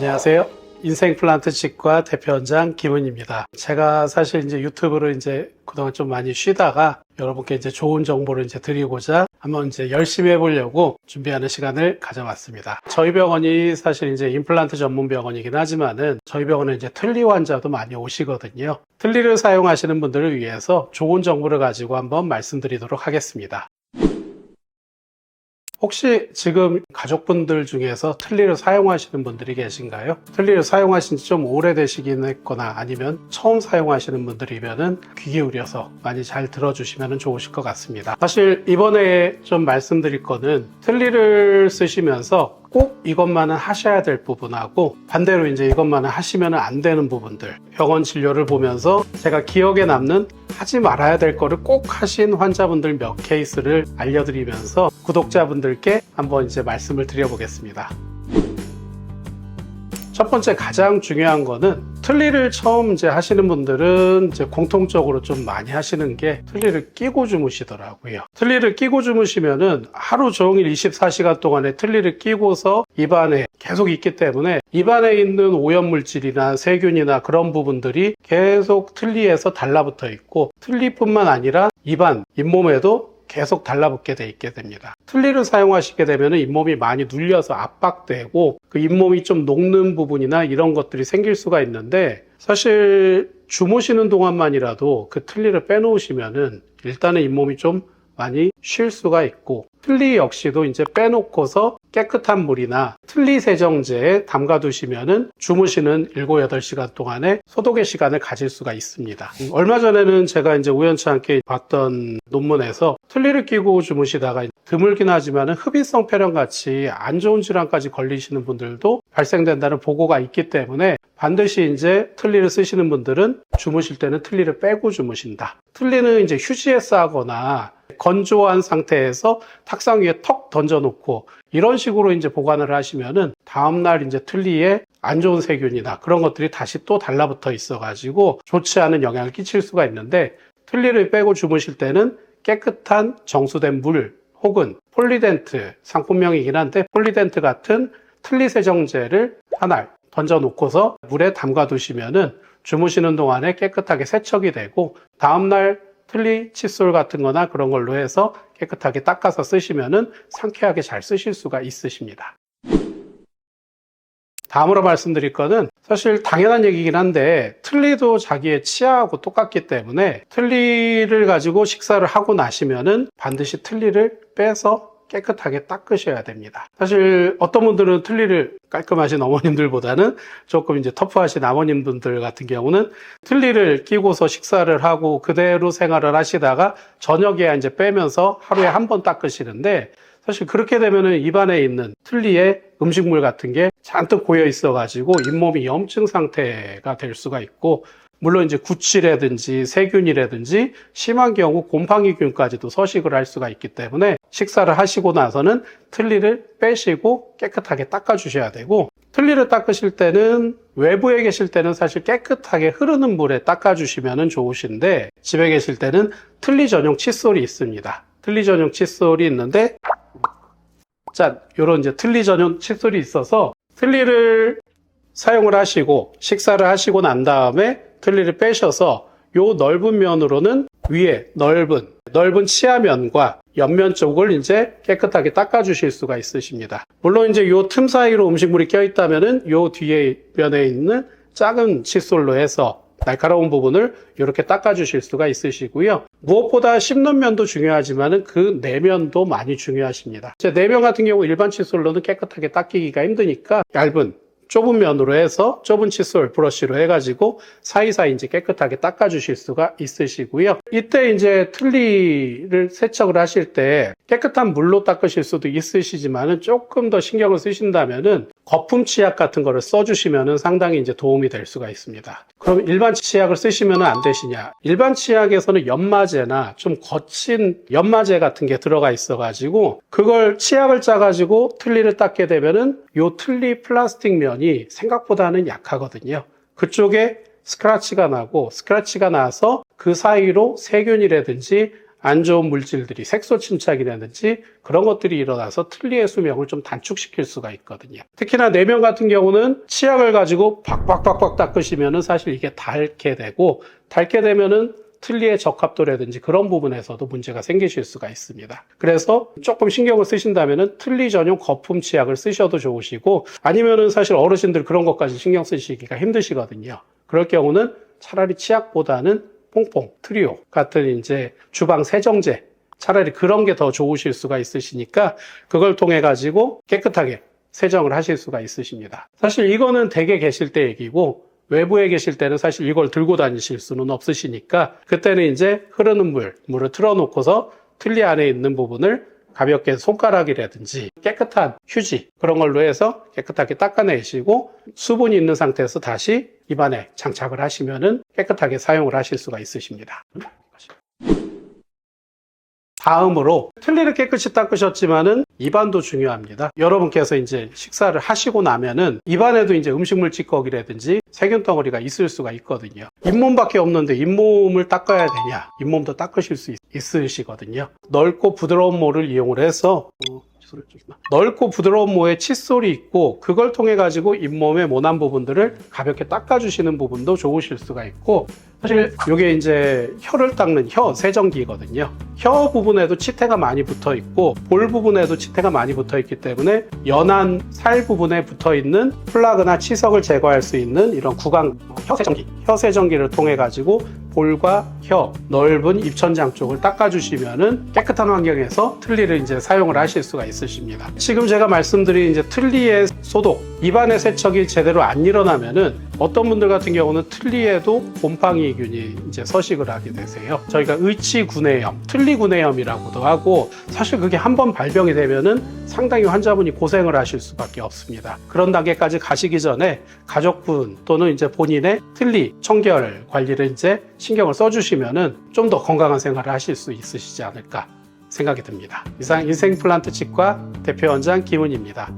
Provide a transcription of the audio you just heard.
안녕하세요. 인생플란트 치과 대표원장 김은입니다. 제가 사실 이제 유튜브로 그동안 좀 많이 쉬다가 여러분께 좋은 정보를 드리고자 한번 열심히 해보려고 준비하는 시간을 가져왔습니다. 저희 병원이 사실 임플란트 전문 병원이긴 하지만은 저희 병원은 틀니 환자도 많이 오시거든요. 틀니를 사용하시는 분들을 위해서 좋은 정보를 가지고 한번 말씀드리도록 하겠습니다. 혹시 지금 가족분들 중에서 틀니를 사용하시는 분들이 계신가요? 틀니를 사용하신 지 좀 오래되시긴 했거나 아니면 처음 사용하시는 분들이면은 귀 기울여서 많이 잘 들어주시면 좋으실 것 같습니다. 사실 이번에 좀 말씀드릴 거는 틀니를 쓰시면서 꼭 이것만은 하셔야 될 부분하고 반대로 이것만은 하시면 안 되는 부분들, 병원 진료를 보면서 제가 기억에 남는 하지 말아야 될 거를 꼭 하신 환자분들 몇 케이스를 알려드리면서 구독자분들께 한번 말씀을 드려보겠습니다. 첫 번째 가장 중요한 거는 틀니를 처음 하시는 분들은 공통적으로 좀 많이 하시는 게 틀니를 끼고 주무시더라고요. 틀니를 끼고 주무시면은 하루 종일 24시간 동안에 틀니를 끼고서 입안에 계속 있기 때문에 입안에 있는 오염물질이나 세균이나 그런 부분들이 계속 틀니에서 달라붙어 있고 틀니뿐만 아니라 입안, 잇몸에도 계속 달라붙게 돼 있게 됩니다. 틀니를 사용하시게 되면 잇몸이 많이 눌려서 압박되고 그 잇몸이 좀 녹는 부분이나 이런 것들이 생길 수가 있는데 사실 주무시는 동안만이라도 그 틀니를 빼놓으시면은 일단은 잇몸이 좀 많이 쉴 수가 있고 틀니 역시도 빼놓고서 깨끗한 물이나 틀니 세정제에 담가 두시면은 주무시는 7, 8시간 동안에 소독의 시간을 가질 수가 있습니다. 얼마 전에는 제가 우연치 않게 봤던 논문에서 틀니를 끼고 주무시다가 드물긴 하지만은 흡인성 폐렴 같이 안 좋은 질환까지 걸리시는 분들도 발생된다는 보고가 있기 때문에 반드시 틀니를 쓰시는 분들은 주무실 때는 틀니를 빼고 주무신다. 틀니는 휴지에 싸거나 건조한 상태에서 탁상 위에 턱 던져놓고 이런 식으로 보관을 하시면은 다음날 틀니에 안 좋은 세균이나 그런 것들이 다시 또 달라붙어 있어가지고 좋지 않은 영향을 끼칠 수가 있는데 틀니를 빼고 주무실 때는 깨끗한 정수된 물 혹은 폴리덴트, 상품명이긴 한데 폴리덴트 같은 틀니 세정제를 하나 던져놓고서 물에 담가 두시면은 주무시는 동안에 깨끗하게 세척이 되고 다음날 틀니 칫솔 같은 거나 그런 걸로 해서 깨끗하게 닦아서 쓰시면은 상쾌하게 잘 쓰실 수가 있으십니다. 다음으로 말씀드릴 거는 사실 당연한 얘기긴 한데 틀니도 자기의 치아하고 똑같기 때문에 틀니를 가지고 식사를 하고 나시면은 반드시 틀니를 빼서 깨끗하게 닦으셔야 됩니다. 사실 어떤 분들은 틀니를 깔끔하신 어머님들보다는 조금 터프하신 아버님들 같은 경우는 틀니를 끼고서 식사를 하고 그대로 생활을 하시다가 저녁에 빼면서 하루에 한 번 닦으시는데 사실 그렇게 되면은 입안에 있는 틀니에 음식물 같은 게 잔뜩 고여 있어 가지고 잇몸이 염증 상태가 될 수가 있고 물론 구취라든지 세균이라든지 심한 경우 곰팡이균까지도 서식을 할 수가 있기 때문에 식사를 하시고 나서는 틀니를 빼시고 깨끗하게 닦아 주셔야 되고 틀니를 닦으실 때는 외부에 계실 때는 사실 깨끗하게 흐르는 물에 닦아 주시면 좋으신데 집에 계실 때는 틀니 전용 칫솔이 있습니다. 틀니 전용 칫솔이 있는데 요런 틀니 전용 칫솔이 있어서 틀니를 사용을 하시고 식사를 하시고 난 다음에 틀니를 빼셔서 요 넓은 면으로는 위에 넓은 치아면과 옆면 쪽을 깨끗하게 닦아 주실 수가 있으십니다. 물론 요 틈 사이로 음식물이 껴 있다면은 요 뒤에 면에 있는 작은 칫솔로 해서 날카로운 부분을 이렇게 닦아 주실 수가 있으시고요. 무엇보다 씹는 면도 중요하지만은 그 내면도 많이 중요하십니다. 내면 같은 경우 일반 칫솔로는 깨끗하게 닦이기가 힘드니까 얇은 좁은 면으로 해서 좁은 칫솔 브러쉬로 해가지고 사이사이 깨끗하게 닦아주실 수가 있으시고요. 이때 틀니를 세척을 하실 때 깨끗한 물로 닦으실 수도 있으시지만은 조금 더 신경을 쓰신다면은 거품 치약 같은 거를 써주시면은 상당히 도움이 될 수가 있습니다. 그럼 일반 치약을 쓰시면 안 되시냐? 일반 치약에서는 연마제나 좀 거친 연마제 같은 게 들어가 있어가지고 그걸 치약을 짜가지고 틀니를 닦게 되면은 요 틀니 플라스틱 면이 생각보다는 약하거든요. 그쪽에 스크래치가 나고 스크래치가 나서 그 사이로 세균이라든지 안 좋은 물질들이 색소 침착이라든지 그런 것들이 일어나서 틀니의 수명을 좀 단축시킬 수가 있거든요. 특히나 내면 같은 경우는 치약을 가지고 박박박박 닦으시면은 사실 이게 닳게 되고, 닳게 되면은 틀니의 적합도라든지 그런 부분에서도 문제가 생기실 수가 있습니다. 그래서 조금 신경을 쓰신다면은 틀니 전용 거품 치약을 쓰셔도 좋으시고, 아니면은 사실 어르신들 그런 것까지 신경 쓰시기가 힘드시거든요. 그럴 경우는 차라리 치약보다는 퐁퐁, 트리오 같은 이제 주방 세정제, 차라리 그런 게 더 좋으실 수가 있으시니까 그걸 통해 가지고 깨끗하게 세정을 하실 수가 있으십니다. 사실 이거는 댁에 계실 때 얘기고, 외부에 계실 때는 사실 이걸 들고 다니실 수는 없으시니까 그때는 이제 흐르는 물을 틀어놓고서 틀니 안에 있는 부분을 가볍게 손가락이라든지 깨끗한 휴지 그런 걸로 해서 깨끗하게 닦아내시고 수분이 있는 상태에서 다시 입안에 장착을 하시면은 깨끗하게 사용을 하실 수가 있으십니다. 다음으로 틀니를 깨끗이 닦으셨지만은 입안도 중요합니다. 여러분께서 이제 식사를 하시고 나면은 입안에도 이제 음식물 찌꺼기라든지 세균 덩어리가 있을 수가 있거든요. 잇몸밖에 없는데 잇몸을 닦아야 되냐? 잇몸도 닦으실 수 있으시거든요. 넓고 부드러운 모를 이용을 해서 넓고 부드러운 모에 칫솔이 있고 그걸 통해 가지고 잇몸의 모난 부분들을 가볍게 닦아주시는 부분도 좋으실 수가 있고, 사실 이게 이제 혀를 닦는 혀 세정기거든요. 혀 부분에도 치태가 많이 붙어 있고 볼 부분에도 치태가 많이 붙어 있기 때문에 연한 살 부분에 붙어 있는 플라그나 치석을 제거할 수 있는 이런 구강 혀 세정기를 통해 가지고 볼과 혀, 넓은 입천장 쪽을 닦아주시면은 깨끗한 환경에서 틀니를 이제 사용을 하실 수가 있으십니다. 지금 제가 말씀드린 이제 틀니의 소독, 입안의 세척이 제대로 안 일어나면은 어떤 분들 같은 경우는 틀니에도 곰팡이균이 이제 서식을 하게 되세요. 저희가 의치구내염, 틀니구내염이라고도 하고, 사실 그게 한번 발병이 되면은 상당히 환자분이 고생을 하실 수밖에 없습니다. 그런 단계까지 가시기 전에 가족분 또는 이제 본인의 틀니 청결 관리를 이제 신경을 써주시면은 좀 더 건강한 생활을 하실 수 있으시지 않을까 생각이 듭니다. 이상 인생플란트 치과 대표원장 김은희입니다.